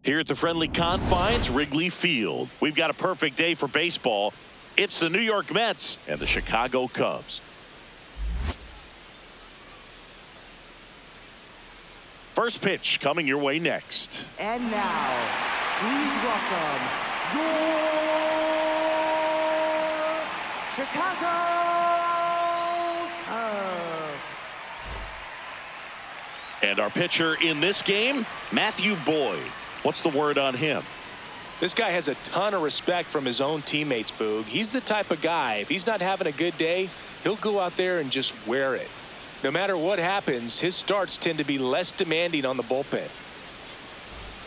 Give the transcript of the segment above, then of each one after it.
Here at the friendly confines, Wrigley Field. We've got a perfect day for baseball. It's the New York Mets and the Chicago Cubs. First pitch coming your way next. And now, please welcome your Chicago Cubs. And our pitcher in this game, Matthew Boyd. What's the word on him? This guy has a ton of respect from his own teammates, Boog. He's the type of guy, if he's not having a good day, he'll go out there and just wear it. No matter what happens, his starts tend to be less demanding on the bullpen.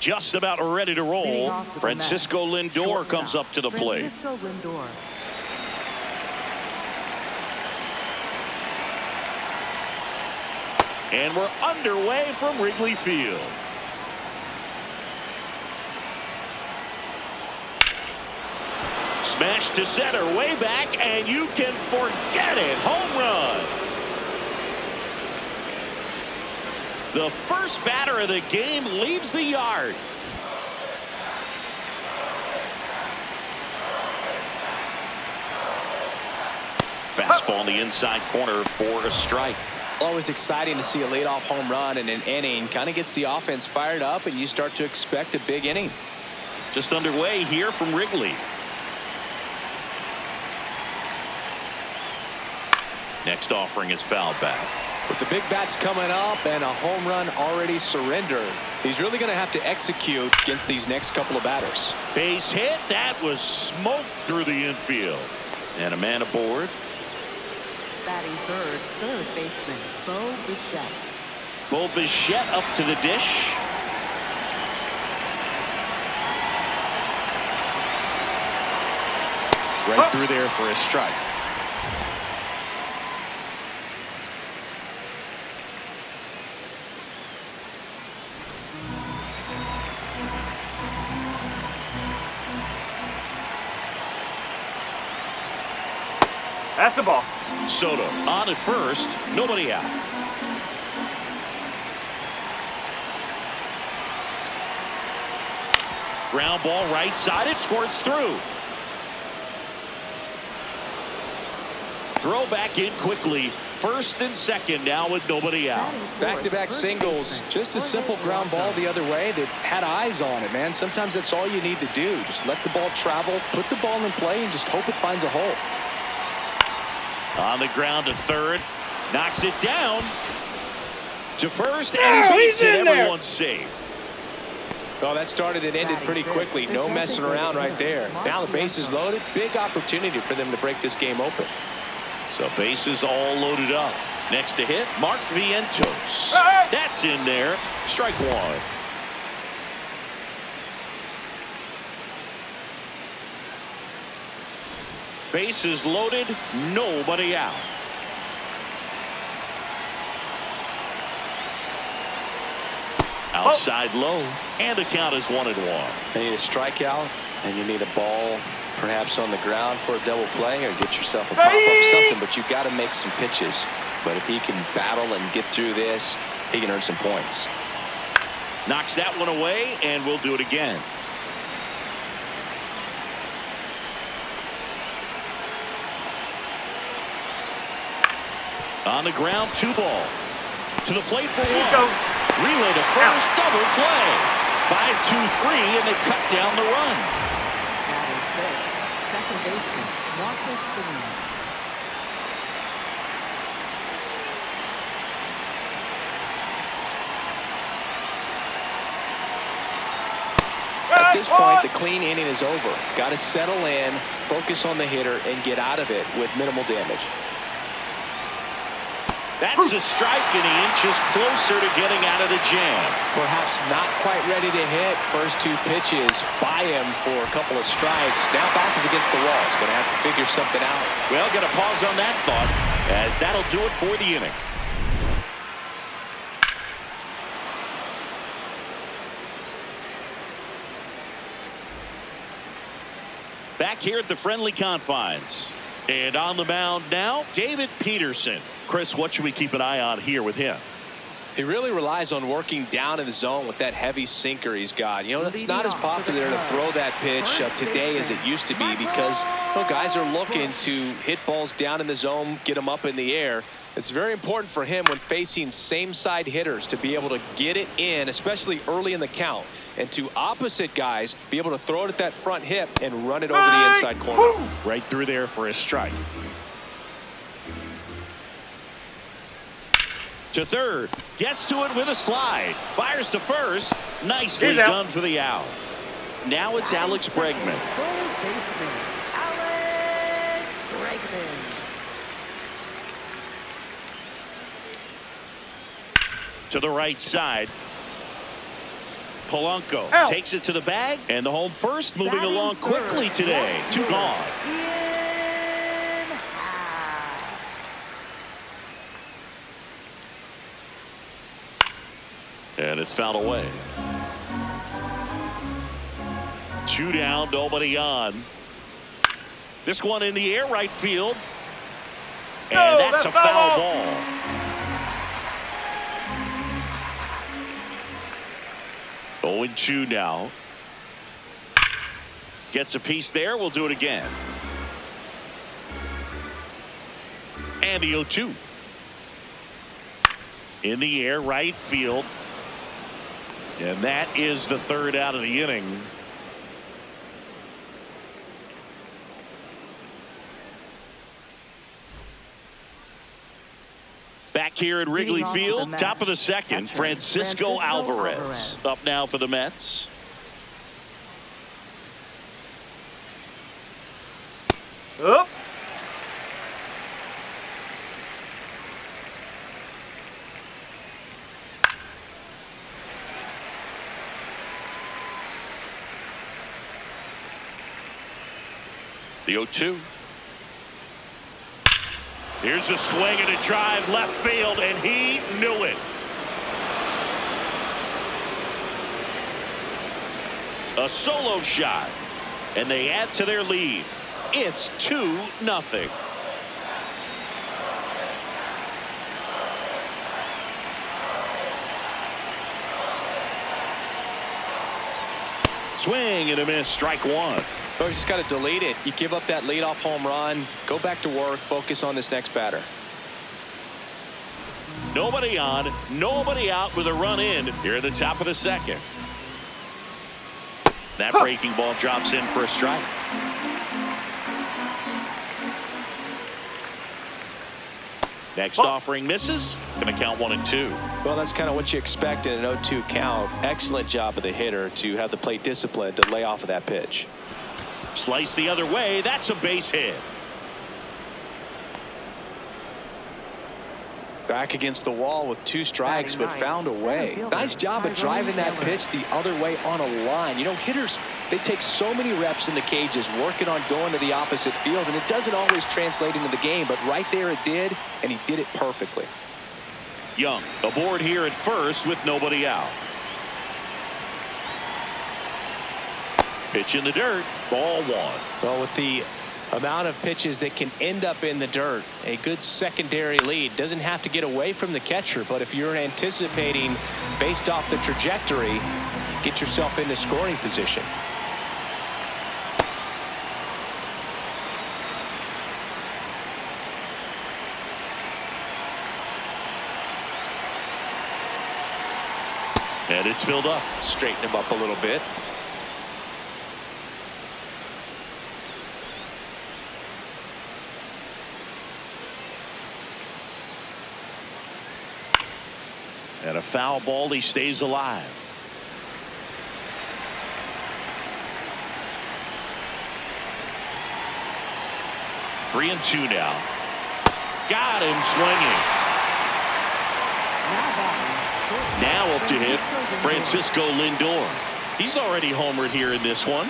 Just about ready to roll. Francisco Lindor comes up to the plate. Francisco Lindor. And we're underway from Wrigley Field. Smash to center, way back, and you can forget it. Home run. The first batter of the game leaves the yard. Fastball in the inside corner for a strike. Always exciting to see a leadoff home run in an inning. Kind of gets the offense fired up, and you start to expect a big inning. Just underway here from Wrigley. Next offering is fouled back. With the big bats coming up and a home run already surrendered, he's really going to have to execute against these next couple of batters. Base hit. That was smoked through the infield. And a man aboard. Batting third baseman, Bo Bichette. Bo Bichette up to the dish. Right through there for a strike. That's the ball. Soto on at first, nobody out. Ground ball right side, it squirts through. Throw back in quickly. First and second now with nobody out. Back-to-back singles. Just a simple ground ball the other way that had eyes on it, man. Sometimes that's all you need to do. Just let the ball travel, put the ball in play, and just hope it finds a hole. On the ground to third. Knocks it down to first, and he beats it. Everyone's safe. Well, that started and ended pretty quickly. No messing around right there. Now the base is loaded. Big opportunity for them to break this game open. So bases all loaded up. Next to hit, Mark Vientos. That's in there. Strike one. Bases loaded, nobody out. Outside low, and the count is 1-1. You need a strikeout, and you need a ball perhaps on the ground for a double play, or get yourself a pop-up something, but you've got to make some pitches. But if he can battle and get through this, he can earn some points. Knocks that one away, and we'll do it again. On the ground, 2 ball. To the plate for 1. Relay to first, double play. 5-2-3, and they cut down the run. Batting sixth, second baseman, Marcus Stroman. At this point, the clean inning is over. Got to settle in, focus on the hitter, and get out of it with minimal damage. That's a strike, and he inches closer to getting out of the jam. Perhaps not quite ready to hit. First 2 pitches by him for a couple of strikes. Now back is against the wall. He's going to have to figure something out. Well, got to pause on that thought, as that'll do it for the inning. Back here at the friendly confines. And on the mound now, David Peterson. Chris, what should we keep an eye on here with him? He really relies on working down in the zone with that heavy sinker he's got. You know, it's not as popular to throw that pitch today as it used to be because guys are looking to hit balls down in the zone, get them up in the air. It's very important for him when facing same side hitters to be able to get it in, especially early in the count, and to opposite guys be able to throw it at that front hip and run it over the inside corner. Right through there for a strike. To third, gets to it with a slide, fires to first, nicely done for the out. Now it's Alex Bregman. Third baseman, Alex Bregman. To the right side. Polanco takes it to the bag, and the home first moving along quickly today. Two gone. And it's fouled away. Two down, nobody on. This one in the air, right field. And that's a foul ball. Owen Chu now. Gets a piece there. We'll do it again. And the 0-2. In the air, right field. And that is the third out of the inning. Back here at Wrigley Field, top of the second, Francisco Alvarez up now for the Mets. Up. The 0-2. Here's a swing and a drive left field, and he knew it. A solo shot, and they add to their lead. It's 2-0. Swing and a miss, strike one. You just got to delete it. You give up that leadoff home run, go back to work, focus on this next batter. Nobody on, nobody out with a run in here at the top of the second. That breaking ball drops in for a strike. Next offering misses. Going to count 1-2. Well, that's kind of what you expect in an 0-2 count. Excellent job of the hitter to have the plate discipline to lay off of that pitch. Slice the other way. That's a base hit. Back against the wall with 2 strikes, but found a way. Nice job of driving that pitch the other way on a line. You know, hitters, they take so many reps in the cages working on going to the opposite field, and it doesn't always translate into the game, but right there it did, and he did it perfectly. Young aboard here at first with nobody out. Pitch in the dirt. Ball one. Well, with the amount of pitches that can end up in the dirt, a good secondary lead doesn't have to get away from the catcher, but if you're anticipating based off the trajectory, get yourself into scoring position. And it's filled up. Straighten him up a little bit. And a foul ball, he stays alive. Three and two now. Got him swinging. Now up to hit Francisco Lindor. He's already homered here in this one.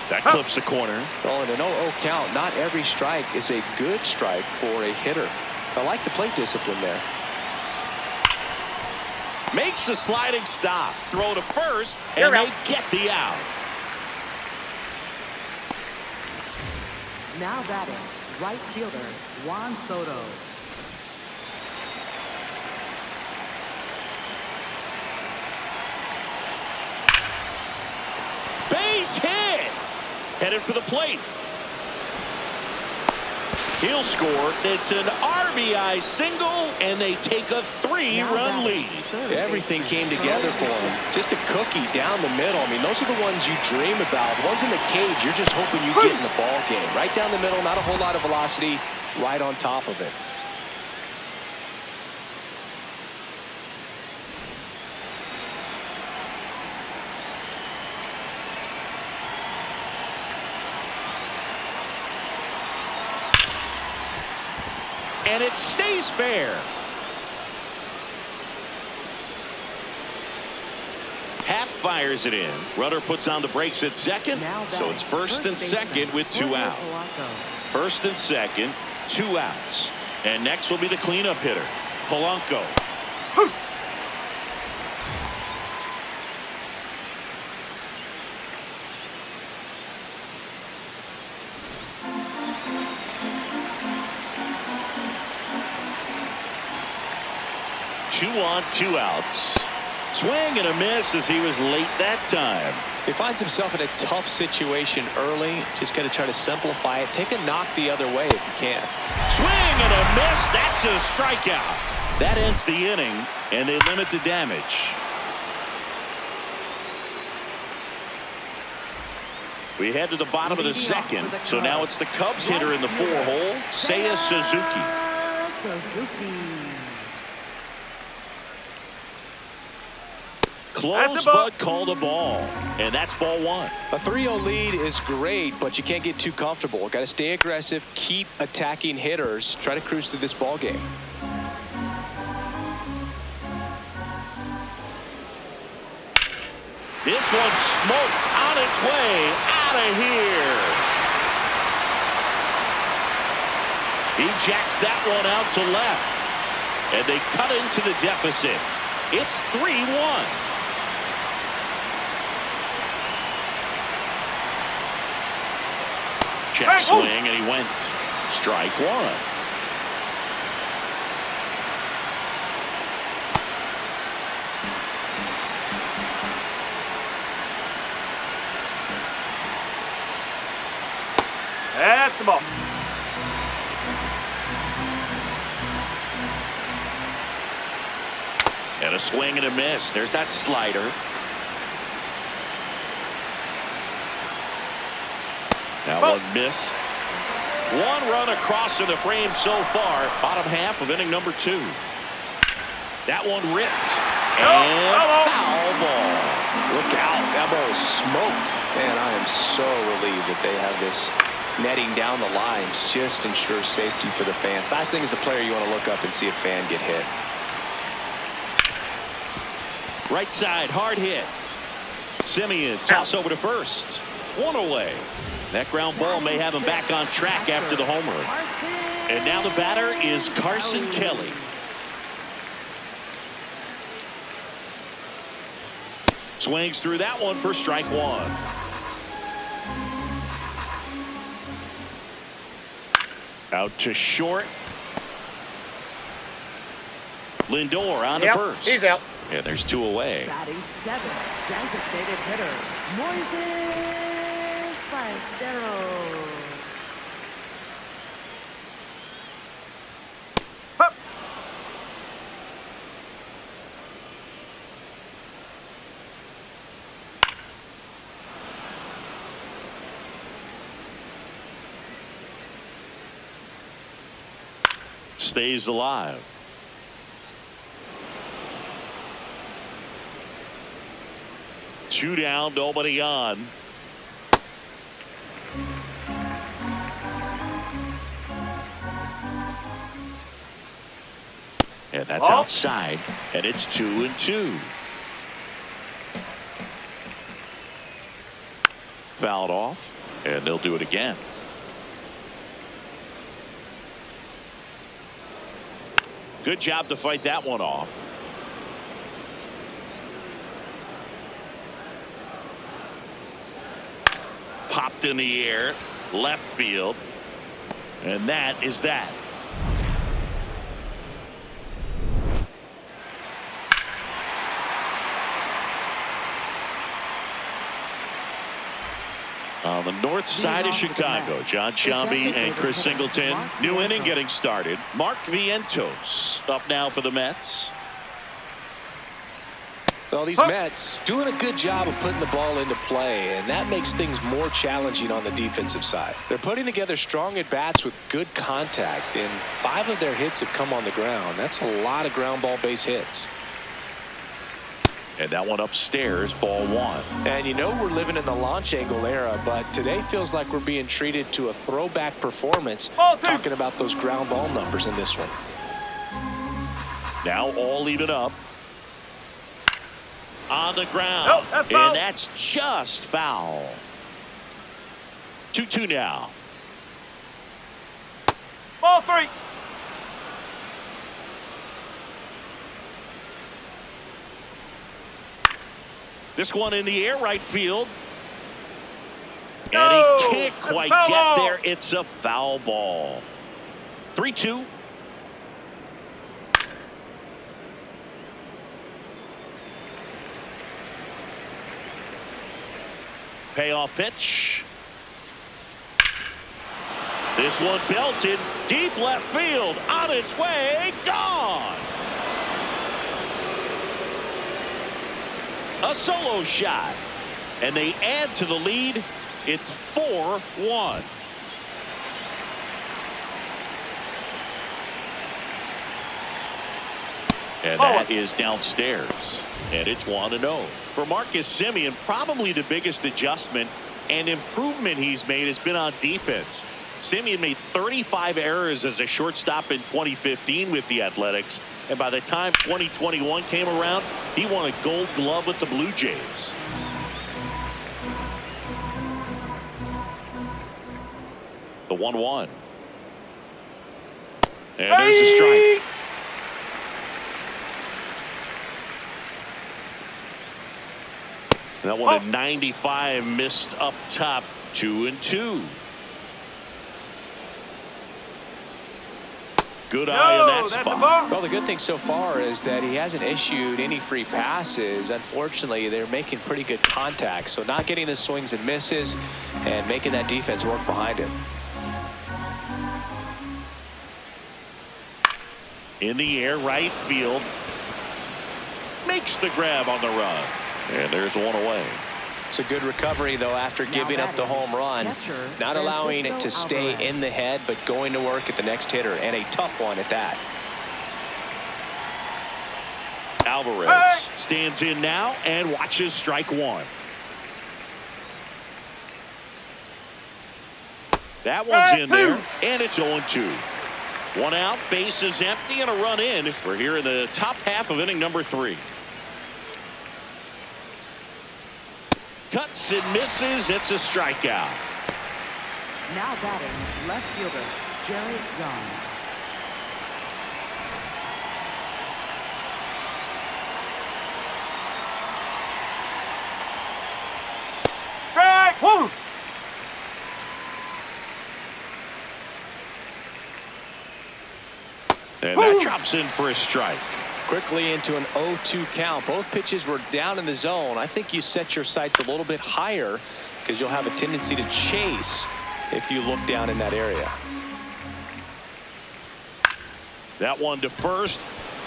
That clips the corner. Well, in an 0-0 count, not every strike is a good strike for a hitter. I like the plate discipline there. Makes the sliding stop. Throw to first, and they get the out. Now batting, right fielder, Juan Soto. Base hit. Headed for the plate. He'll score. It's an RBI single, and they take a 3-run lead. Everything came together for him. Just a cookie down the middle. I mean, those are the ones you dream about. Ones in the cage, you're just hoping you get in the ball game. Right down the middle, not a whole lot of velocity, right on top of it. And it stays fair. Happ fires it in. Runner puts on the brakes at second. So it's first and second with 2 out. First and second, 2 outs. And next will be the cleanup hitter, Polanco. 2 on, 2 outs. Swing and a miss as he was late that time. He finds himself in a tough situation early. Just got to try to simplify it. Take a knock the other way if you can. Swing and a miss. That's a strikeout. That ends the inning, and they limit the damage. We head to the bottom of the second. So now it's the Cubs hitter in the 4-hole, Seiya Suzuki. Close, but called a ball. And that's ball 1. A 3-0 lead is great, but you can't get too comfortable. Got to stay aggressive, keep attacking hitters, try to cruise through this ball game. This one smoked on its way out of here. He jacks that one out to left. And they cut into the deficit. It's 3-1. Check swing, and he went strike 1. That's the ball. And a swing and a miss. There's that slider. That one missed. 1 run across in the frame so far. Bottom half of inning number 2. That one ripped. And foul ball. Look out. That ball is smoked. Man, I am so relieved that they have this netting down the lines. Just ensures safety for the fans. Last thing as a player, you want to look up and see a fan get hit. Right side, hard hit. Simeon toss over to first. 1 away. That ground ball may have him back on track after the homer. And now the batter is Carson Kelly. Swings through that one for strike 1. Out to short. Lindor on to first. He's out. Yeah, there's 2 away. Batting 7, designated hitter, Moises Ballesteros. Stays alive. Two down, nobody on. And that's outside, and it's 2-2. Fouled off, and they'll do it again. Good job to fight that one off. Popped in the air, left field. And that is that. On the north side of Chicago, John Shambi and Chris Singleton. New inning getting started. Mark Vientos up now for the Mets. Well, these Mets doing a good job of putting the ball into play, and that makes things more challenging on the defensive side. They're putting together strong at-bats with good contact, and 5 of their hits have come on the ground. That's a lot of ground ball base hits. And that one upstairs, ball 1. And you know we're living in the launch angle era, but today feels like we're being treated to a throwback performance, talking about those ground ball numbers in this one. Now all even up. On the ground. Nope, that's foul. And that's just foul. 2-2 now. Ball 3. This one in the air, right field. No, And he can't that's quite foul get ball. there. It's a foul ball. 3-2. Payoff pitch. This one belted deep left field. On its way. Gone. A solo shot. And they add to the lead. It's 4-1. And that is downstairs. And it's 1-0. For Marcus Semien, probably the biggest adjustment and improvement he's made has been on defense. Semien made 35 errors as a shortstop in 2015 with the Athletics. And by the time 2021 came around, he won a Gold Glove with the Blue Jays. The 1-1. And there's a strike. That one at 95 missed up top. 2-2. Good eye on that spot. Well, the good thing so far is that he hasn't issued any free passes. Unfortunately, they're making pretty good contact, so not getting the swings and misses and making that defense work behind him. In the air, right field. Makes the grab on the run. And there's one away. It's a good recovery, though, after giving up the home run. Not allowing it to stay in the head, but going to work at the next hitter, and a tough one at that. Alvarez stands in now and watches strike 1. That one's in there, and it's 0-2. 1 out, base is empty, and a run in. We're here in the top half of inning number 3. Cuts and misses. It's a strikeout. Now batting left fielder Jerry Young. Strike. Woo. And that drops in for a strike. Quickly into an 0-2 count. Both pitches were down in the zone. I think you set your sights a little bit higher because you'll have a tendency to chase if you look down in that area. That one to first,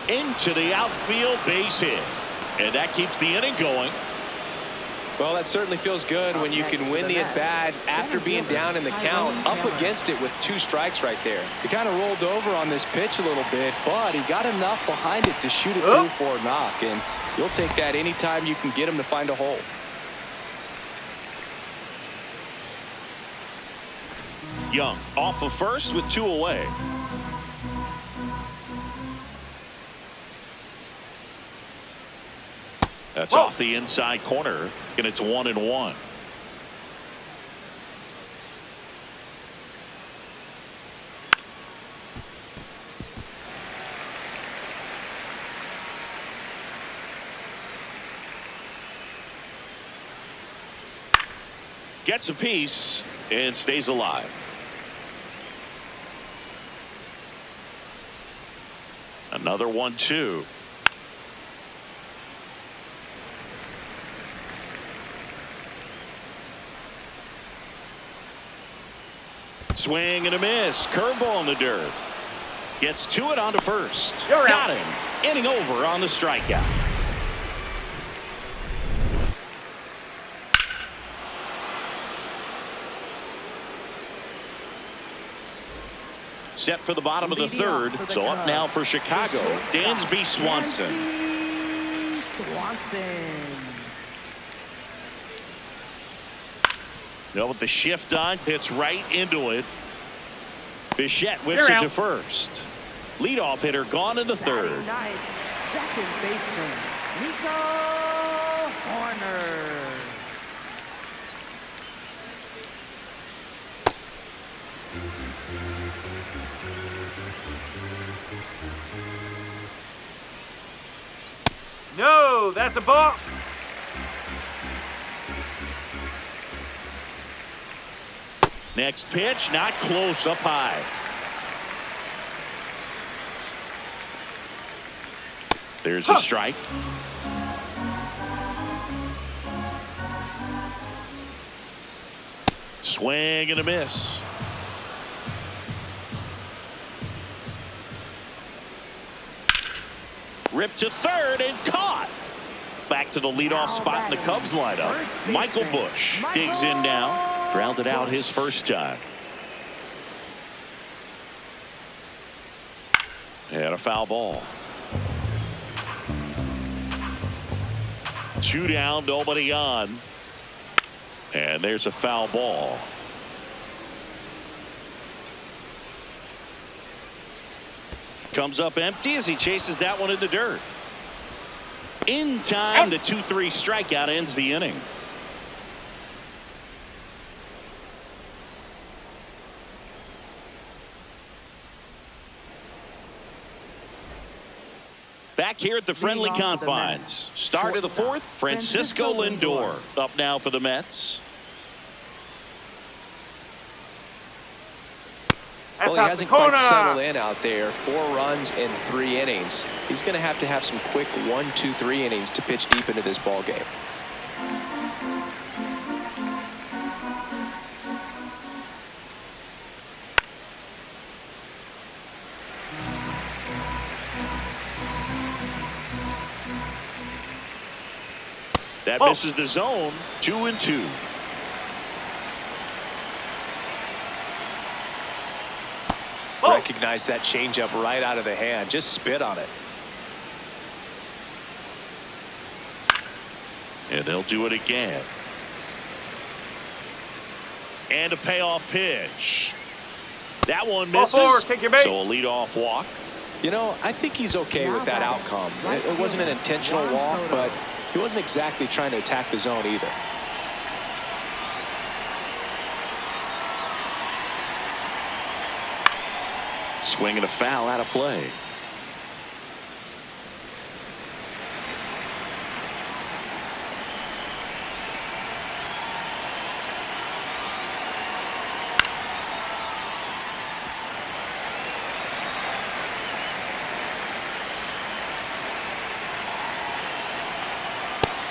into the outfield, base hit. And that keeps the inning going. Well, that certainly feels good when you can win the at-bat after being down in the count, up against it with 2 strikes right there. He kind of rolled over on this pitch a little bit, but he got enough behind it to shoot it through for a knock, and you'll take that anytime you can get him to find a hole. Young off of first with 2 away. That's off the inside corner, and it's 1-1. Gets a piece and stays alive. Another 1-2. Swing and a miss. Curveball in the dirt. Gets to it onto first. Got him. Inning over on the strikeout. Set for the bottom of the third. So up now for Chicago, Dansby Swanson. Now with the shift on, hits right into it. Bichette whips it to first. Leadoff hitter gone in the third. Nice. Second baseman, Nico Horner. No, that's a ball. Next pitch, not close, up high. There's a strike. Swing and a miss. Ripped to third and caught. Back to the leadoff spot in the Cubs lineup. Michael Busch digs in now. Grounded out his first time. And a foul ball. 2 down, nobody on. And there's a foul ball. Comes up empty as he chases that one in the dirt. In time, the 2-3 strikeout ends the inning. Back here at the friendly confines. Start of the fourth, Francisco Lindor up now for the Mets. Well, he hasn't quite settled in out there. 4 runs in 3 innings. He's going to have some quick 1, 2, 3 innings to pitch deep into this ball game. That misses the zone. 2-2. Recognize that changeup right out of the hand. Just spit on it. And they'll do it again. And a payoff pitch. That one misses. Take your bait. So a leadoff walk. You know, I think he's okay with that outcome. It wasn't an intentional walk, but he wasn't exactly trying to attack the zone either. Swing and a foul out of play.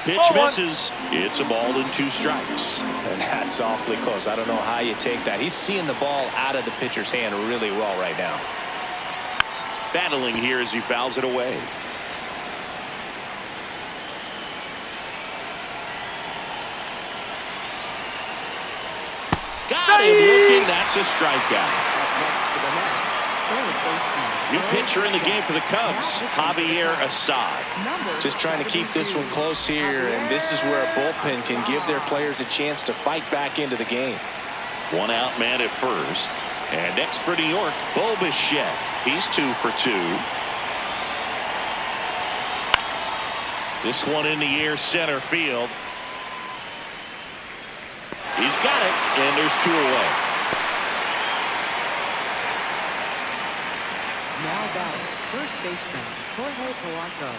Pitch misses. It's a ball and 2 strikes. And that's awfully close. I don't know how you take that. He's seeing the ball out of the pitcher's hand really well right now. Battling here as he fouls it away. Got him looking. That's a strikeout. New pitcher in the game for the Cubs, Javier Assad. Just trying to keep this one close here, and this is where a bullpen can give their players a chance to fight back into the game. 1 out man at first. And next for New York, Bo Bichette. He's 2 for 2. This one in the air, center field. He's got it, and there's 2 away. Now batting, first baseman, Jorge Polanco.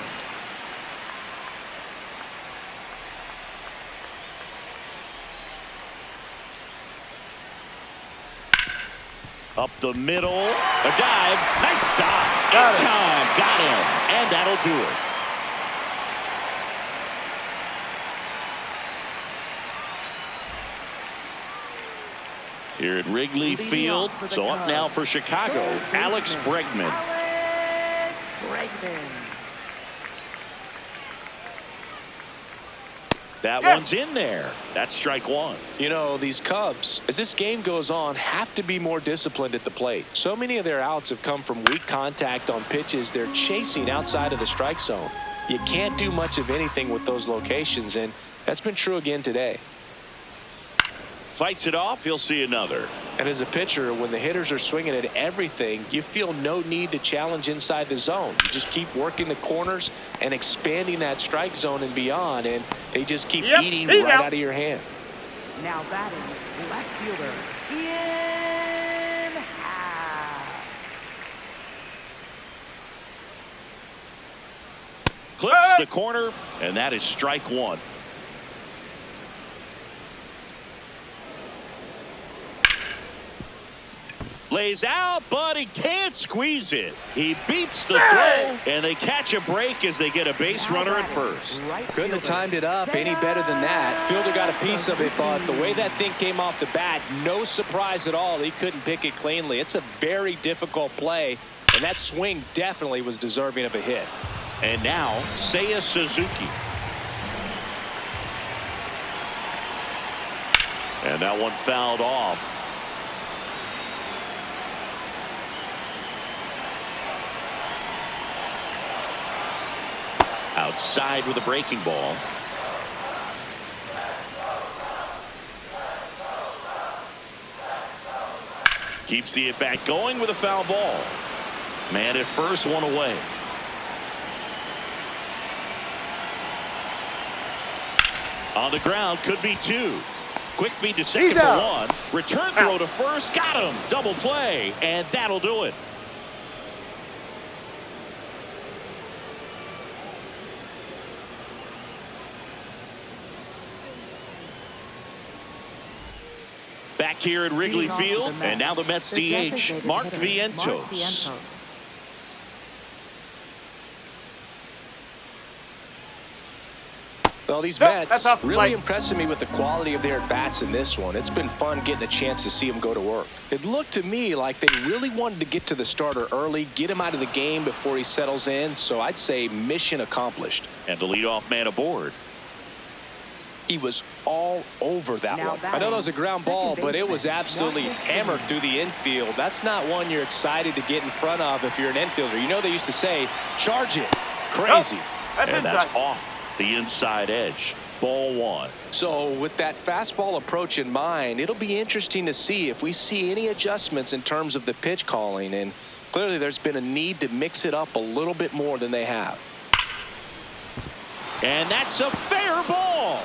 Up the middle. A dive. Nice stop. Got In it. time. Got him. And that'll do it. Here at Wrigley Field. So up now for Chicago, Alex Bregman. Alex Bregman. That Yeah. one's in there. That's strike one. You know, these Cubs, as this game goes on, have to be more disciplined at the plate. So many of their outs have come from weak contact on pitches they're chasing outside of the strike zone. You can't do much of anything with those locations, and that's been true again today. Fights it off. He'll see another. And as a pitcher, when the hitters are swinging at everything, you feel no need to challenge inside the zone. You just keep working the corners and expanding that strike zone and beyond, and they just keep eating he's right out. out of your hand. Now batting, left fielder, Ian Happ. Clips the corner, and that is strike one. Lays out, but he can't squeeze it. He beats the throw, and they catch a break as they get a base Now runner at batting, first. right Couldn't have fielder, timed it up any better than that. Fielder got a piece of it, but the way that thing came off the bat, no surprise at all. He couldn't pick it cleanly. It's a very difficult play, and that swing definitely was deserving of a hit. And now, Seiya Suzuki. And that one fouled off. Outside with a breaking ball. Keeps the at-bat going with a foul ball. Man at first, one away. On the ground, could be two. Quick feed to second He's for out. one. Return throw to first. Got him. Double play. And that'll do it. Back here at Wrigley Leading off for the Field, Mets, and now the Mets the DH, designated Mark hitter, Vientos. Well, these Yep, Mets that's off the really plate. impressing me with the quality of their at-bats in this one. It's been fun getting a chance to see them go to work. It looked to me like they really wanted to get to the starter early, get him out of the game before he settles in, so I'd say mission accomplished. And the leadoff man aboard. He was all over that Now one. I know that was a ground ball, second but it was baseman, absolutely Marcus hammered Stroman. through the infield. That's not one you're excited to get in front of if you're an infielder. You know they used to say, charge it. Crazy. That's And that's inside. off the inside edge. Ball one. So with that fastball approach in mind, it'll be interesting to see if we see any adjustments in terms of the pitch calling. And clearly there's been a need to mix it up a little bit more than they have. And that's a fair ball.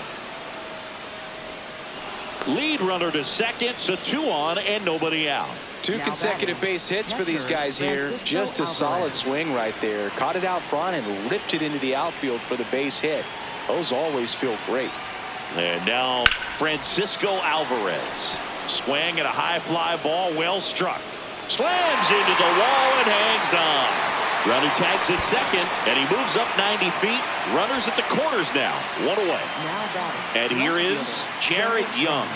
Lead runner to second, so 2 on and nobody out. Two Now consecutive batting, base hits for these catcher, guys here. Francisco Just a Alvarez. solid swing right there. Caught it out front and ripped it into the outfield for the base hit. Those always feel great. And now Francisco Alvarez. Swing at a high fly ball, well struck. Slams into the wall and hangs on. Runner tags at second, and he moves up 90 feet. Runners at the corners now. 1 away. Now batting, And here left is fielder, Jared Young.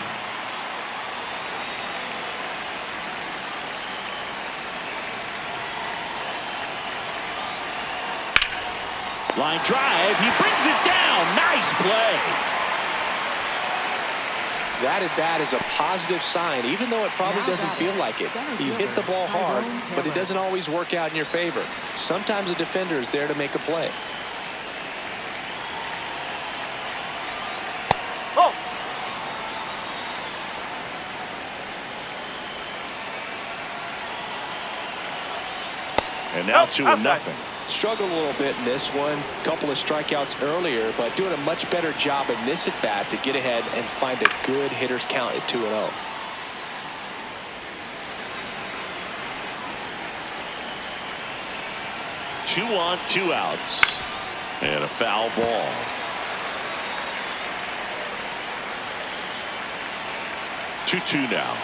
Line drive. He brings it down. Nice play. That at bat is a positive sign, even though it probably Now doesn't batting, feel like it. center You hit the fielder, ball hard, Tyrone but it Taylor. doesn't always work out in your favor. Sometimes a defender is there to make a play. Oh, And now Nope, 2-0. Struggled a little bit in this one. Couple of strikeouts earlier, but doing a much better job in this at bat to get ahead and find a good hitter's count at 2-0. Two on, 2 outs. And a foul ball. Two now.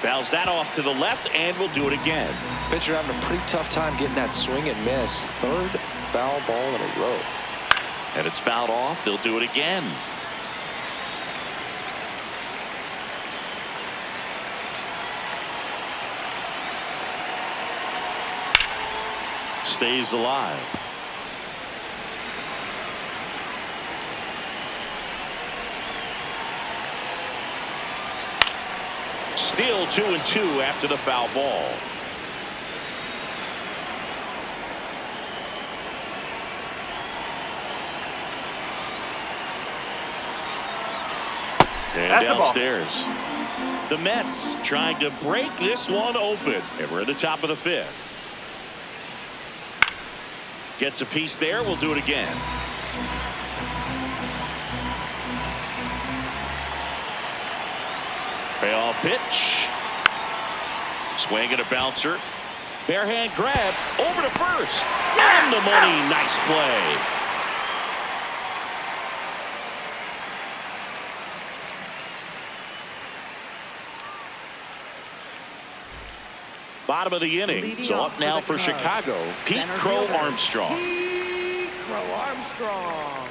Fouls that off to the left and will do it again. Pitcher having a pretty tough time getting that swing and miss. Third foul ball in a row. And it's fouled off. They'll do it again. Stays alive. Still 2-2 after the foul ball. And That's the ball. downstairs. The Mets trying to break this one open. And we're at the top of the fifth. Gets a piece there. We'll do it again. Payoff pitch. Swing and a bouncer. Bare hand grab over to first. On the money. Nice play. Bottom of the inning. Leading So off up now for for the Cubs, Chicago. Pete center Crow fielder, Armstrong. Pete Crow Armstrong.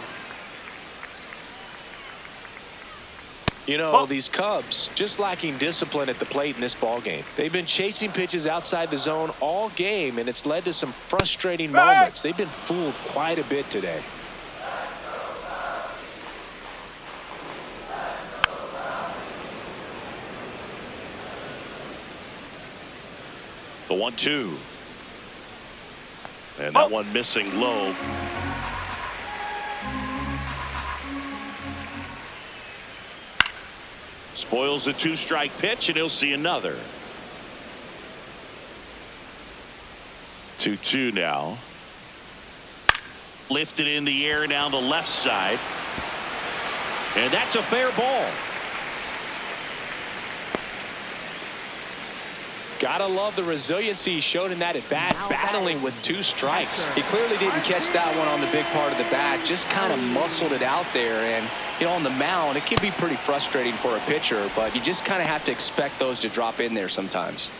You know, these Cubs just lacking discipline at the plate in this ball game. They've been chasing pitches outside the zone all game, and it's led to some frustrating moments. They've been fooled quite a bit today. The 1-2. And that one missing low. Spoils the 2-strike pitch, and he'll see another. 2-2 now. Lifted in the air down the left side. And that's a fair ball. Gotta love the resiliency he showed in that at bat, battling with 2 strikes. He clearly didn't catch that one on the big part of the bat, just kind of muscled it out there. And, you know, on the mound, it can be pretty frustrating for a pitcher, but you just kind of have to expect those to drop in there sometimes.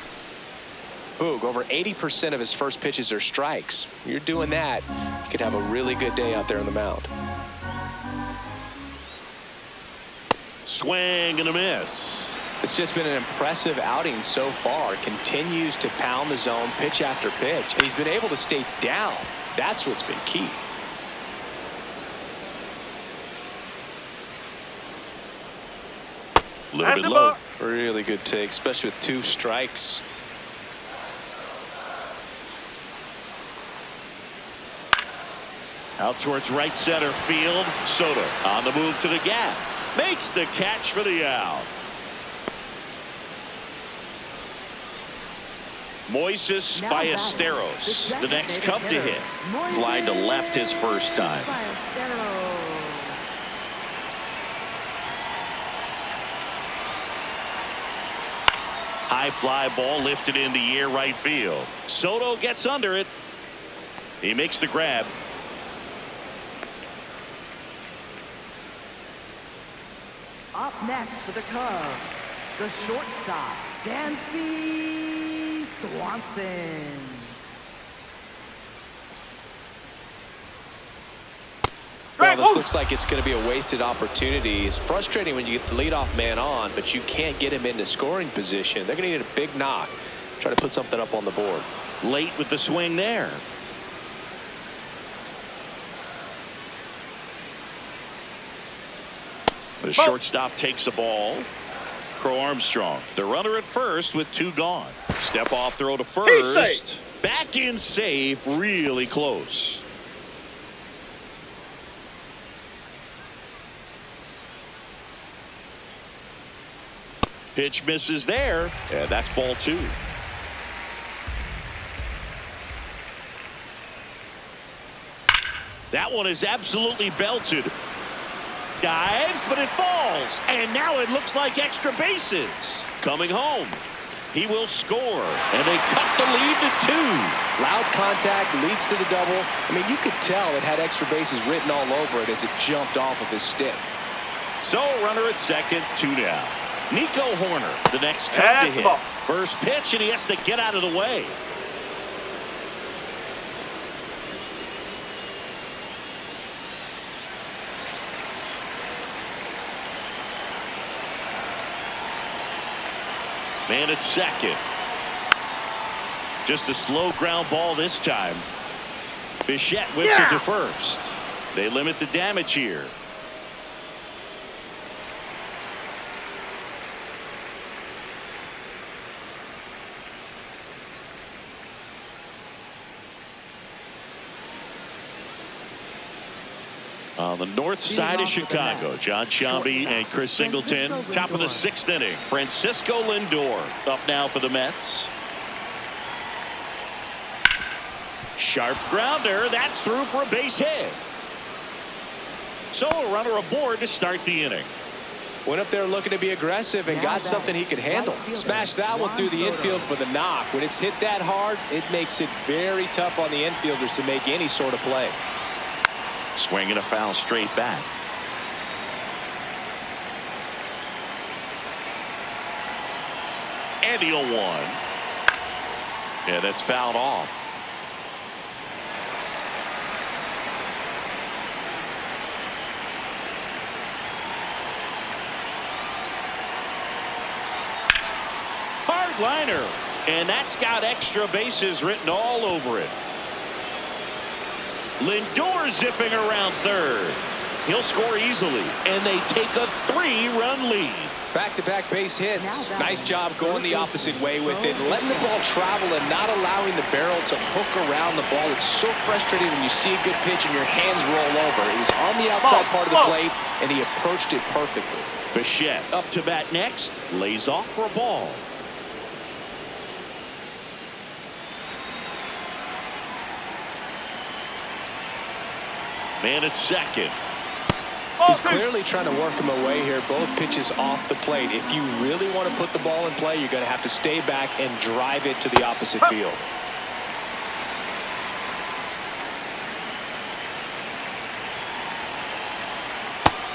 Boog, over 80% of his first pitches are strikes. You're doing that, you could have a really good day out there on the mound. Swing and a miss. It's just been an impressive outing so far. Continues to pound the zone pitch after pitch. And he's been able to stay down. That's what's been key. A little bit low. Really good take, especially with 2 strikes. Out towards right center field. Soto on the move to the gap. Makes the catch for the out. Moises Ballesteros, the next Cub to hit. Flying to left his first time. High fly ball lifted in the air right field. Soto gets under it. He makes the grab. Up next for the Cubs, the shortstop, Dansby Swanson. Well, this looks like it's going to be a wasted opportunity. It's frustrating when you get the leadoff man on, but you can't get him into scoring position. They're going to need a big knock. Try to put something up on the board. Late with the swing there. The shortstop takes the ball. Crow Armstrong, the runner at first with 2 gone. Step off throw to first. Back in safe, really close. Pitch misses there, and that's ball 2. That one is absolutely belted. Dives, but it falls. And now it looks like extra bases. Coming home. He will score. And they cut the lead to 2. Loud contact leads to the double. I mean, you could tell it had extra bases written all over it as it jumped off of his stick. So runner at second, 2 down. Nico Horner, the next Cub to hit. First pitch, and he has to get out of the way. Man at second. Just a slow ground ball this time. Bichette whips it to first. They limit the damage here. On the north side of Chicago, John Sciambi and Chris Singleton. Top of the 6th inning. Francisco Lindor up now for the Mets. Sharp grounder. That's through for a base hit. So a runner aboard to start the inning. Went up there looking to be aggressive and got something he could handle. Smashed that one through the infield for the knock. When it's hit that hard, it makes it very tough on the infielders to make any sort of play. Swinging a foul straight back. And the 0-1. Yeah, that's fouled off. Hard liner. And that's got extra bases written all over it. Lindor zipping around third. He'll score easily, and they take a 3-run lead. Back-to-back base hits. Nice job going the opposite way with it, letting the ball travel and not allowing the barrel to hook around the ball. It's so frustrating when you see a good pitch and your hands roll over. It was on the outside part of the plate, and he approached it perfectly. Bichette up to bat next, lays off for a ball. Man at second. He's clearly trying to work him away here. Both pitches off the plate. If you really want to put the ball in play, you're going to have to stay back and drive it to the opposite field.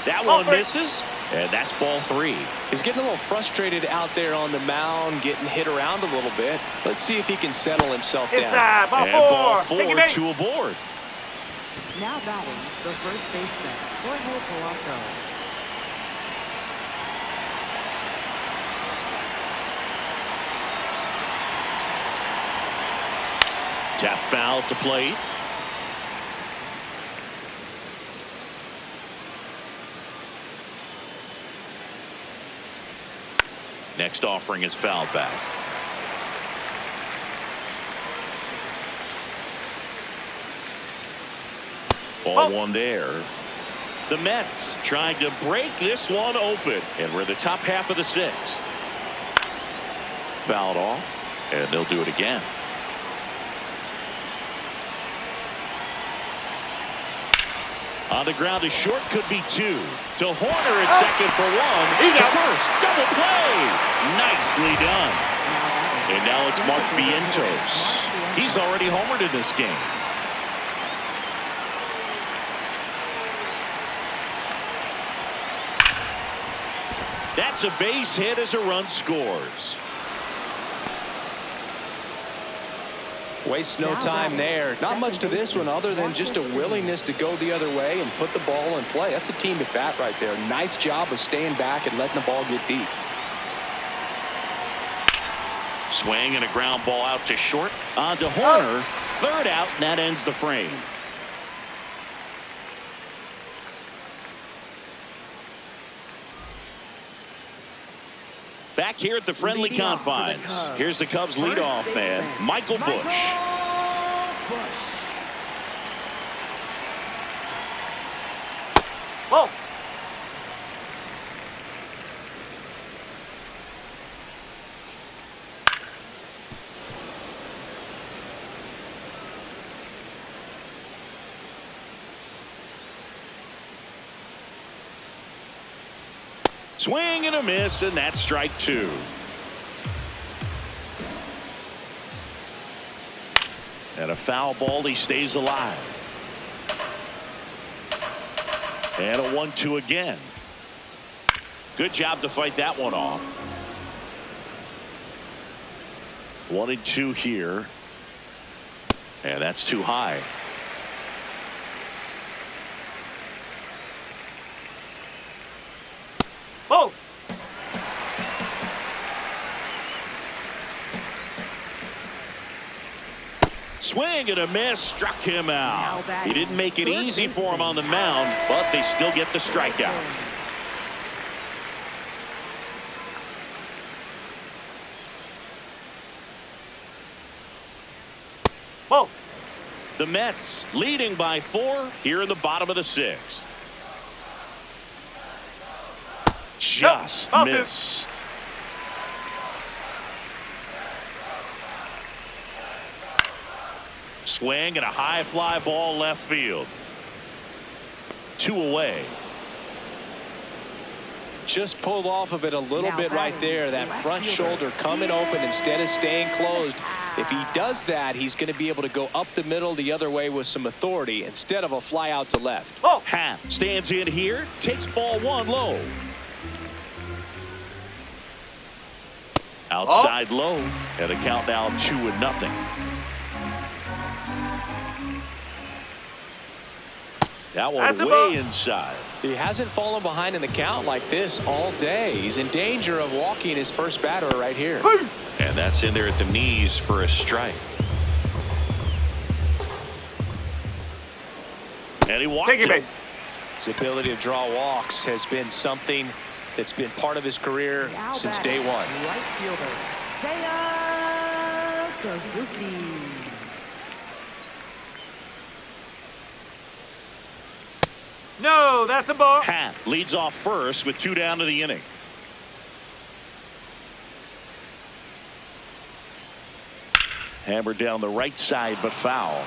That one misses, and that's ball 3. He's getting a little frustrated out there on the mound, getting hit around a little bit. Let's see if he can settle himself down. Inside, ball And 4. ball 4 Take it back. to a board. Now batting, the first baseman, Jorge Polanco. Tap foul at the plate. Next offering is fouled back. Ball 1 there. The Mets trying to break this one open. And we're the top half of the 6th. Fouled off, and they'll do it again. On the ground is short, could be 2. To Horner at second for 1. To first, double play. Nicely done. And now it's Mark Vientos. He's already homered in this game. That's a base hit as a run scores. Wastes no time there. Not much to this one other than just a willingness to go the other way and put the ball in play. That's a team at bat right there. Nice job of staying back and letting the ball get deep. Swing and a ground ball out to short. On to Horner. Third out, and that ends the frame. Back here at the friendly confines. Here's the Cubs leadoff man, Michael Busch. Whoa. Swing and a miss, and that's strike 2. And a foul ball, he stays alive. And a 1-2 again. Good job to fight that one off. 1-2 here. And that's too high. Oh. Swing and a miss, struck him out. Now He didn't make it batting, easy third for him on the mound, but they still get the strikeout. Whoa. The Mets leading by 4 here in the bottom of the 6th. Just Nope. missed. Swing and a high fly ball left field. 2 away. Just pulled off of it a little Now bit right batting, there. That left front fielder. shoulder coming open instead of staying closed. If he does that, he's going to be able to go up the middle the other way with some authority instead of a fly out to left. Oh. Happ stands in here, takes ball 1 low. Outside low, and the count now 2-0. That one That's a way ball. inside. He hasn't fallen behind in the count like this all day. He's in danger of walking his first batter right here. And that's in there at the knees for a strike. And he walked Take your it. base. His ability to draw walks has been something that's been part of his career Now since day batting, one. Right fielder, Seiya Suzuki. No, that's a ball. Happ leads off first with 2 down to the inning. Hammered down the right side, but foul.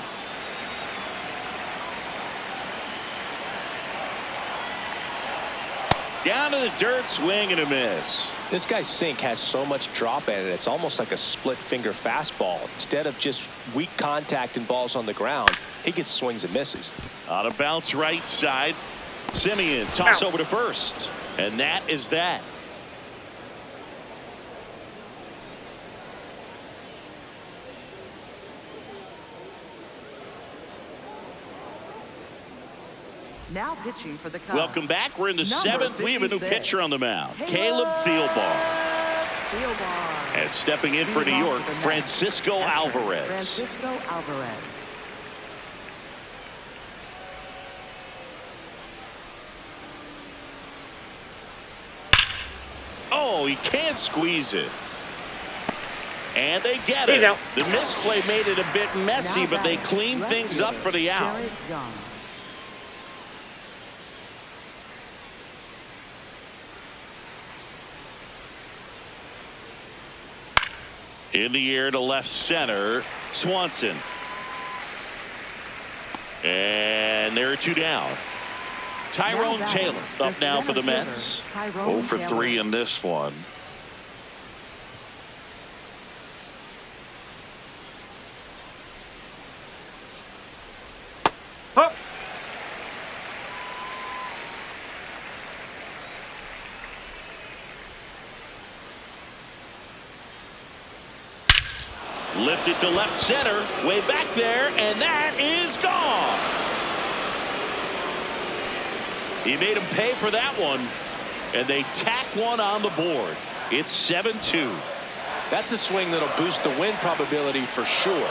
Down to the dirt, swing and a miss. This guy's sink has so much drop in it. It's almost like a split finger fastball. Instead of just weak contact and balls on the ground, he gets swings and misses. On a bounce right side. Simeon toss over to first. And that is that. Now pitching for the Cubs. Welcome back. We're in the Number 7th. We have a new 56. pitcher on the mound. Caleb Thielbar. Thielbar. And stepping in for New Leading off York, for the Mets. Francisco Catcher, Alvarez. Francisco Alvarez. Oh, he can't squeeze it. And they get He's it. out. The misplay made it a bit messy, Now but they batting, cleaned left things up fielder, for the out. Jared Young. In the air to left center, Swanson. And there are 2 down. Tyrone Now Taylor batting, up now for the center Mets. fielder, 0 Tyrone for 3 Taylor. in this one. Huh. Lifted to left center, way back there, and that is gone. He made him pay for that one, and they tack one on the board. It's 7-2. That's a swing that'll boost the win probability for sure.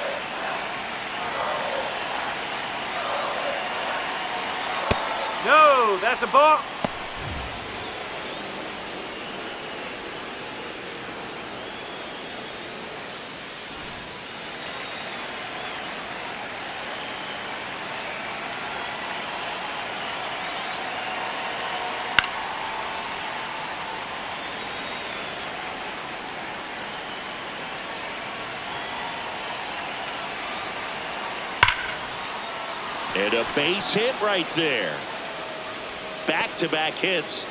No, that's a ball. And a base hit right there. Back-to-back hits,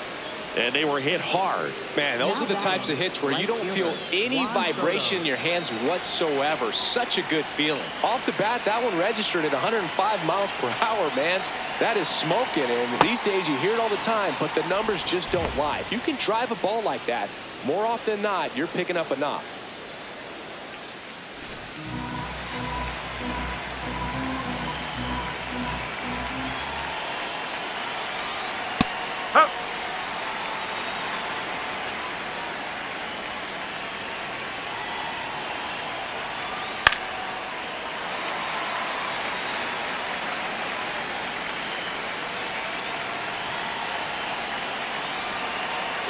and they were hit hard. Man, those are the types of hits where you don't feel any vibration in your hands whatsoever. Such a good feeling. Off the bat, that one registered at 105 miles per hour, man. That is smoking, and these days you hear it all the time, but the numbers just don't lie. If you can drive a ball like that, more often than not, you're picking up a knock.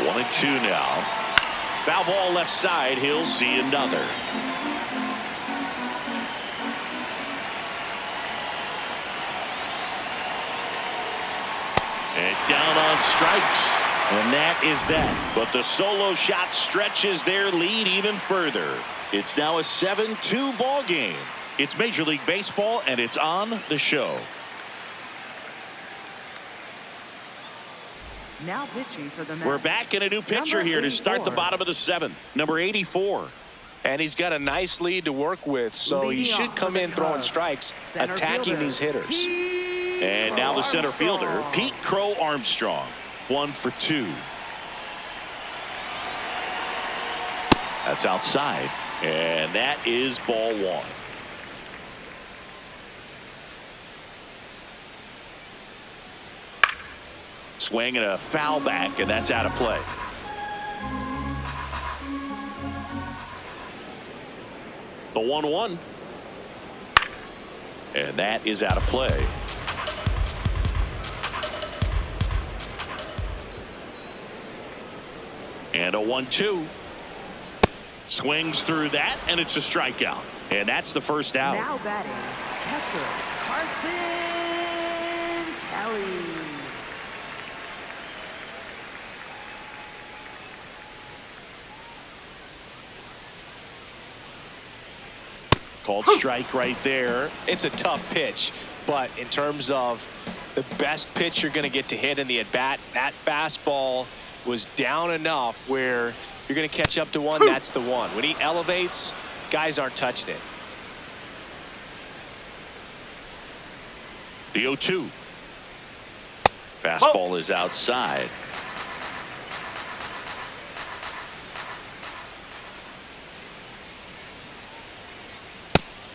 1-2 now. Foul ball left side. He'll see another. And down on strikes. And that is that. But the solo shot stretches their lead even further. It's now a 7-2 ball game. It's Major League Baseball, and it's on the show. Now pitching for the Mets. We're back in a new pitcher Number here to start the 84. bottom of the seventh. Number 84. And he's got a nice lead to work with, so he Leading should off come for the in throwing Cubs, strikes, center attacking fielder, these hitters. Pete And now the center fielder, Armstrong. Pete Crow Armstrong. 1 for 2. That's outside. And that is ball 1. Swing and a foul back, and that's out of play. The 1-1. And that is out of play. And a 1-2. Swings through that, and it's a strikeout. And that's the first out. Now batting, catcher Carson Kelly. Called strike right there. It's a tough pitch, but in terms of the best pitch you're going to get to hit in the at-bat, that fastball was down enough where you're going to catch up to one. That's the one. When he elevates, guys aren't touching it. The 0-2. Fastball is outside.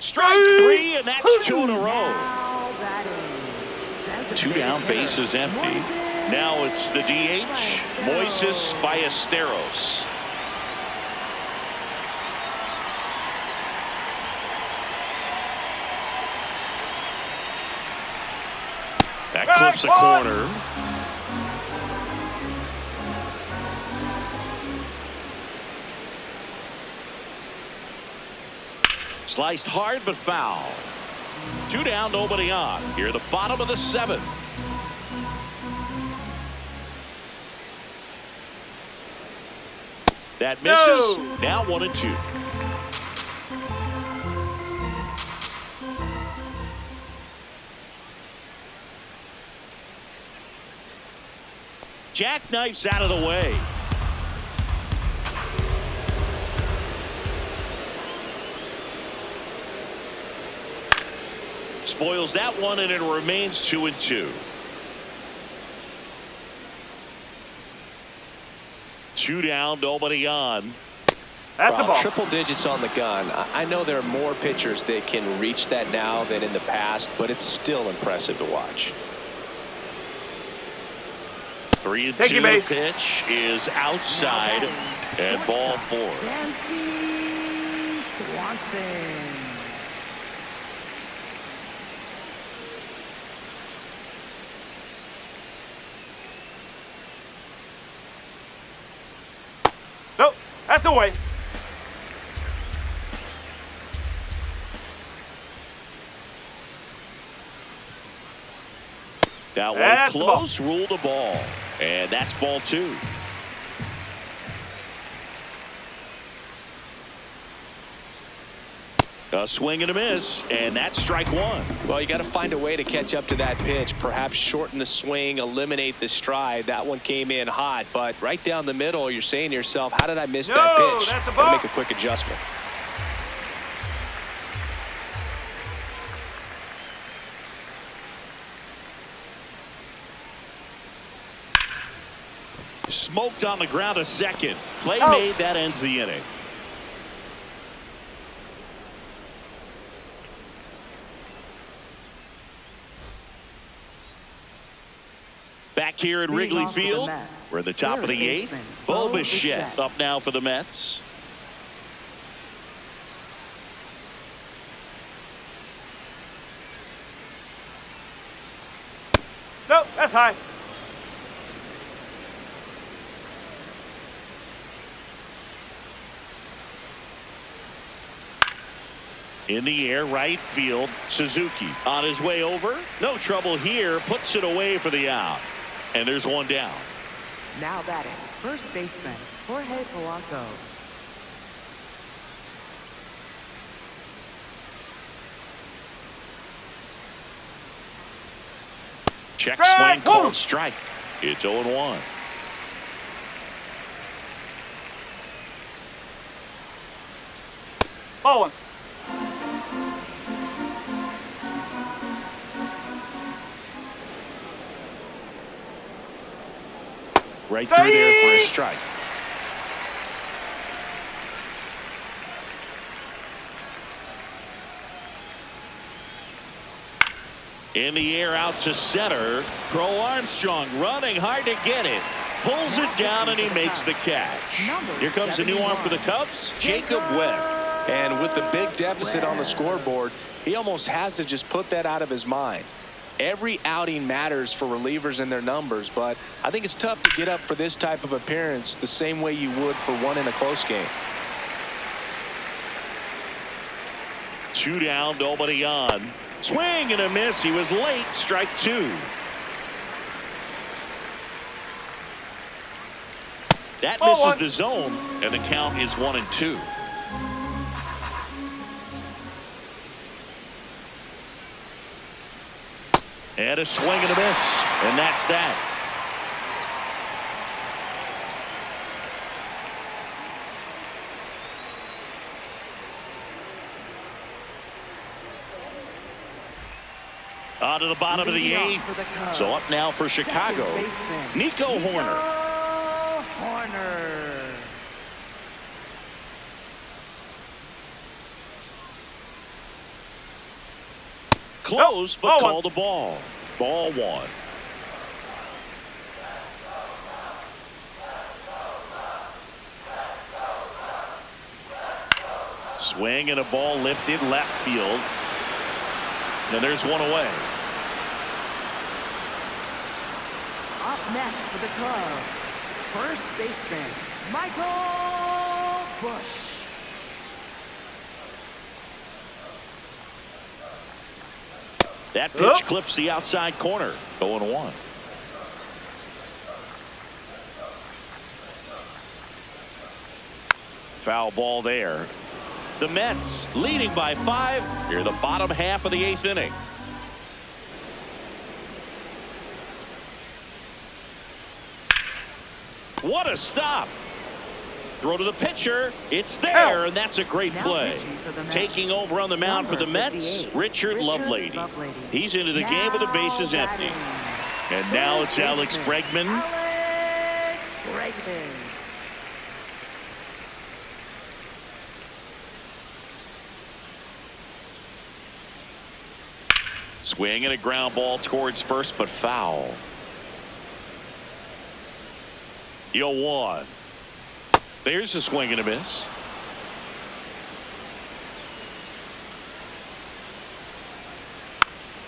Strike 3, and that's 2 in a row. Now batting, 2 down, base is empty. Now it's the DH, Moises Ballesteros. That clips the corner. Sliced hard but foul. 2 down, nobody on. Here the bottom of the 7th. That misses. No. Now 1-2. Jackknife's out of the way. Spoils that one, and it remains 2-2. 2 down, nobody on. That's a Rob, ball. triple digits on the gun. I know there are more pitchers that can reach that now than in the past, but it's still impressive to watch. 3-2 base. pitch is outside, and ball 4. Nancy Swanson. Nope, that's away. That one That's the ball. close, ruled a ball, and that's ball 2. A swing and a miss, and that's strike 1. Well, you got to find a way to catch up to that pitch, perhaps shorten the swing, eliminate the stride. That one came in hot, but right down the middle, you're saying to yourself, how did I miss that No, pitch? that's a Got ball. to make a quick adjustment. Smoked on the ground a second. Play Oh. made, that ends the inning. Back here at Leading Wrigley off for the Field, Mets, we're at the top of the third 8th. baseman, Bo Bo Bichette Bichette. up now for the Mets. Nope, that's high. In the air, right field. Suzuki on his way over. No trouble here. Puts it away for the out. And there's one down. Now batting, first baseman, Jorge Polanco. Check Strike! swing called strike. It's 0-1. Ball one. Right through there for a strike. In the air out to center. Crow Armstrong running hard to get it. Pulls it down and he makes the catch. Here comes a new arm for the Cubs, Jacob Webb. And with the big deficit on the scoreboard, he almost has to just put that out of his mind. Every outing matters for relievers and their numbers, but I think it's tough to get up for this type of appearance the same way you would for one in a close game. 2 down, nobody on. Swing and a miss. He was late. Strike 2. That misses the zone, and the count is 1-2. And a swing and a miss, and that's that. On to the bottom of the 8th. So up now for Chicago, Nico Horner. Close, but called the ball. Ball 1. Swing and a ball lifted left field. And there's one away. Up next for the Cubs, first baseman, Michael Busch. That pitch clips the outside corner. 0-1. Foul ball there. The Mets leading by 5 here the bottom half of the 8th inning. What a stop. Throw to the pitcher. It's there, and that's a great play. Taking over on the mound for the Mets, Richard Lovelady. He's into the game with the bases empty. And now it's Alex Bregman. Swing and a ground ball towards first, but foul. 0-1. There's a swing and a miss.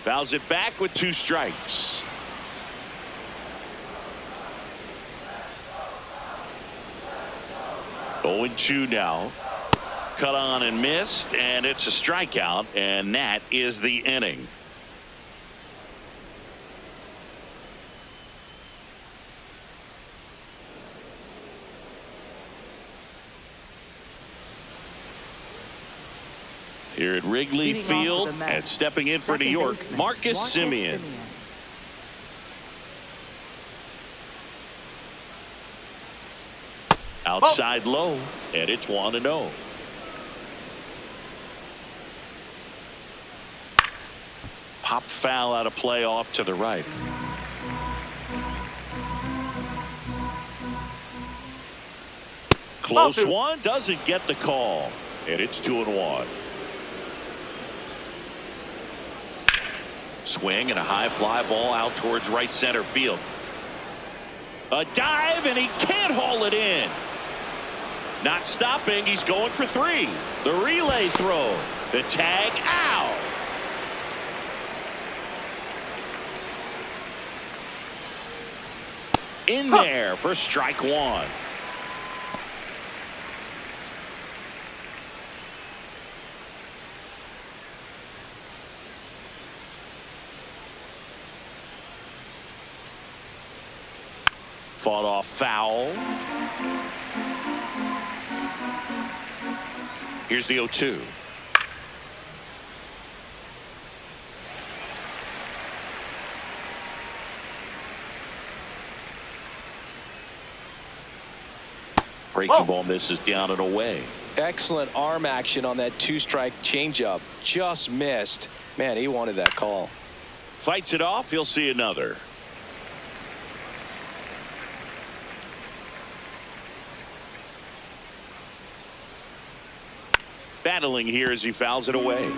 Fouls it back with 2 strikes. Oh, 0-2 now. Cut on and missed, and it's a strikeout, and that is the inning. Here at Wrigley Field, and stepping in for New York, Marcus Semien. Outside low, and it's 1-0. Pop foul out of play off to the right. Close one, doesn't get the call, and it's 2-1. Swing and a high fly ball out towards right center field. A dive, and he can't haul it in. Not stopping, he's going for 3. The relay throw. The tag out. In there for strike 1. Fought off foul. Here's the 0-2. Breaking ball misses down and away. Excellent arm action on that two-strike changeup. Just missed. Man, he wanted that call. Fights it off. He'll see another. Battling here as he fouls it away.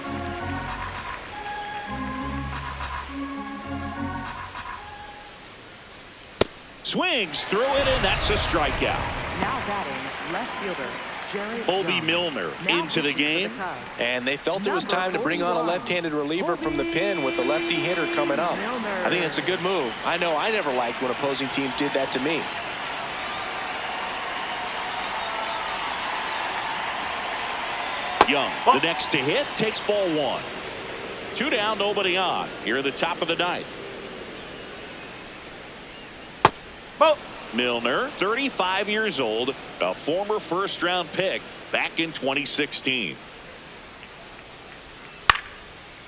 Swings through it, and that's a strikeout. Now batting, left fielder, Jerry Obi Young. Milner Now into the pitching for game. Cubs. And they felt it was time to bring on a left-handed reliever from the pen with the lefty hitter coming up. I think it's a good move. I know I never liked when opposing teams did that to me. Young, the next to hit, takes ball one. 2 down, nobody on. Here at the top of the ninth. Milner, 35 years old, a former first-round pick back in 2016.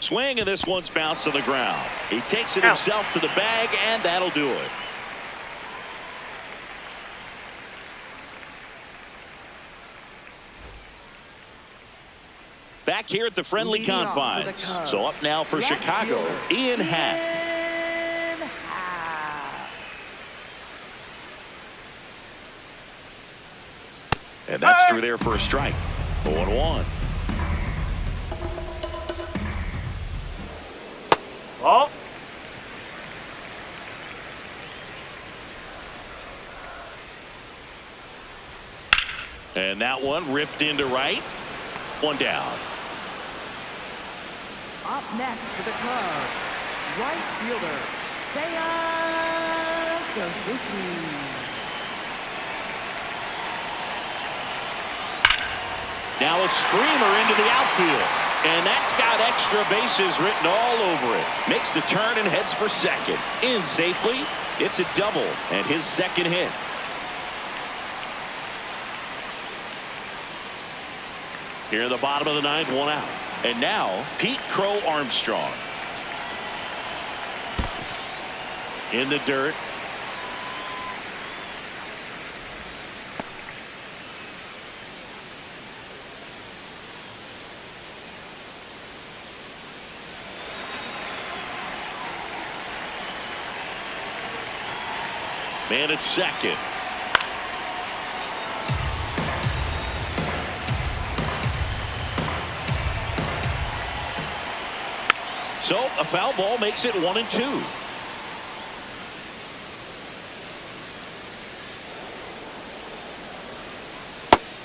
Swing, and this one's bounced to the ground. He takes it himself to the bag, and that'll do it. Back here at the friendly Leading off for the confines. Cubs. So up now for Left Chicago, fielder, Ian Happ. Ian Happ. And that's through there for a strike. 0-1. Oh. And that one ripped into right. 1 down. Up next for the Cubs, right fielder, Seiya Suzuki. Now a screamer into the outfield. And that's got extra bases written all over it. Makes the turn and heads for second. In safely. It's a double and his second hit. Here in the bottom of the ninth, 1 out. And now Pete Crow Armstrong. In the dirt. Man at second. So a foul ball makes it 1-2.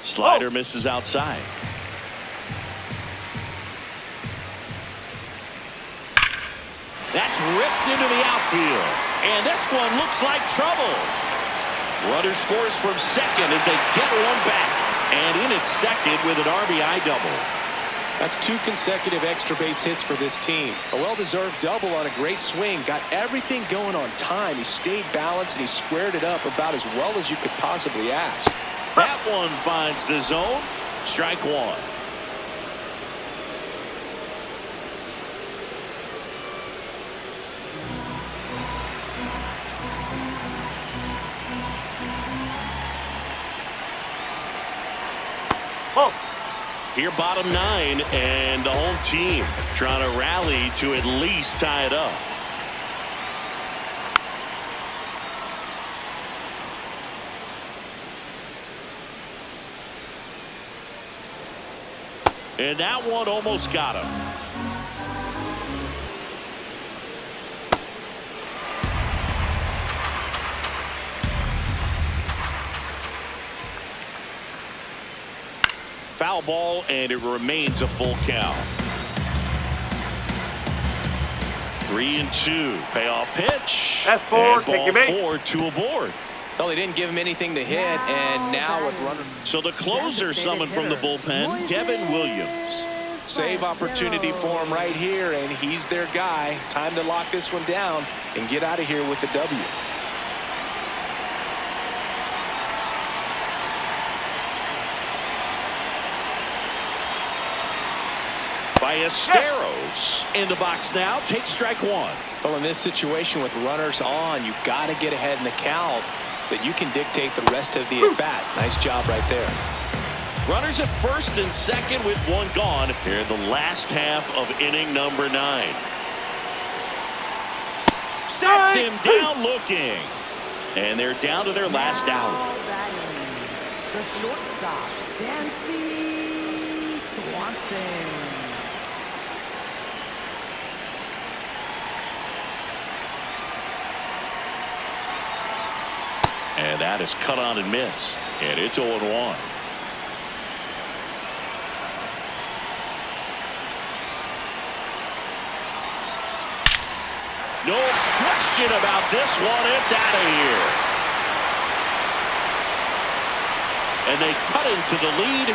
Slider misses outside. That's ripped into the outfield. And this one looks like trouble. Runner scores from second as they get one back. And in at second with an RBI double. That's 2 consecutive extra base hits for this team. A well-deserved double on a great swing. Got everything going on time. He stayed balanced and he squared it up about as well as you could possibly ask. That one finds the zone. Strike one. Here bottom 9 and the home team trying to rally to at least tie it up. And that one almost got him. Foul ball, and it remains a full count. 3-2. Payoff pitch. That's 4. And Take ball your base. 4, 2 aboard. Well, they didn't give him anything to hit, and now with runner. So the closer summoned from the bullpen, Devin Williams. Save opportunity for him right here, and he's their guy. Time to lock this one down and get out of here with the W. Ballesteros in the box now. Takes strike one. Well, in this situation with runners on, you've got to get ahead in the count so that you can dictate the rest of the at-bat. Nice job right there. Runners at first and second with one gone here in the last half of inning number 9. Sets him down looking. And they're down to their last out. The shortstop, Dancy Swanson. And that is cut on and missed. And it's 0-1. No question about this one. It's out of here. And they cut into the lead.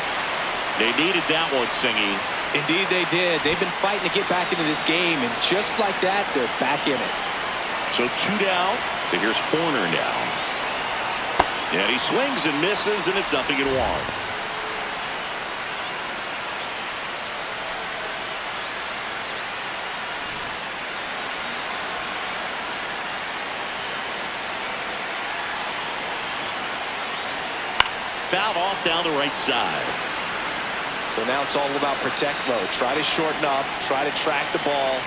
They needed that one, Singy. Indeed they did. They've been fighting to get back into this game, and just like that, they're back in it. So 2 down. So here's Horner now. And he swings and misses, and it's 0-1. Fouled off down the right side. So now it's all about protect mode. Try to shorten up, try to track the ball,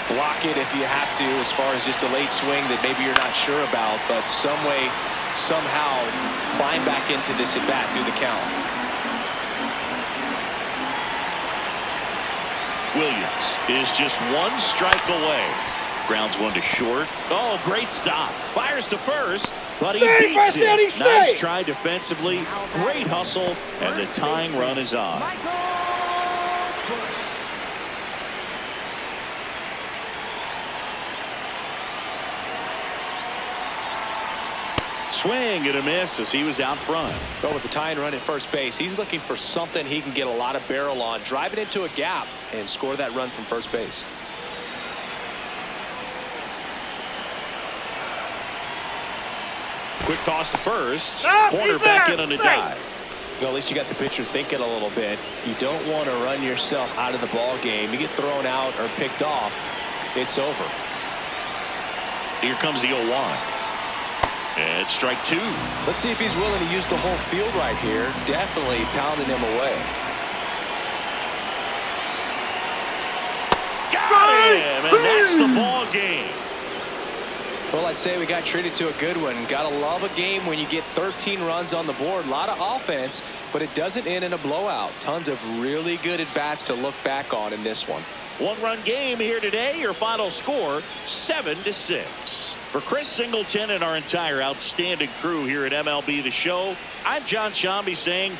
block it if you have to, as far as just a late swing that maybe you're not sure about, but some way, somehow climb back into this at bat through the count. Williams is just 1 strike away. Grounds one to short. Oh, great stop. Fires to first, but he beats it. Nice try defensively. Great hustle, and the tying run is on. Swing and a miss as he was out front. But with the tying run at first base, he's looking for something he can get a lot of barrel on, drive it into a gap, and score that run from first base. Quick toss to first. Corner back in on the dive. Well, at least you got the pitcher thinking a little bit. You don't want to run yourself out of the ball game. You get thrown out or picked off, it's over. Here comes the 0-1. And it's strike 2. Let's see if he's willing to use the whole field right here. Definitely pounding him away. Got him, and that's the ball game. Well, I'd say we got treated to a good one. Gotta love a game when you get 13 runs on the board. A lot of offense, but it doesn't end in a blowout. Tons of really good at-bats to look back on in this one. 1-run game here today. Your final score, 7-6. For Chris Singleton and our entire outstanding crew here at MLB The Show, I'm John Shambi saying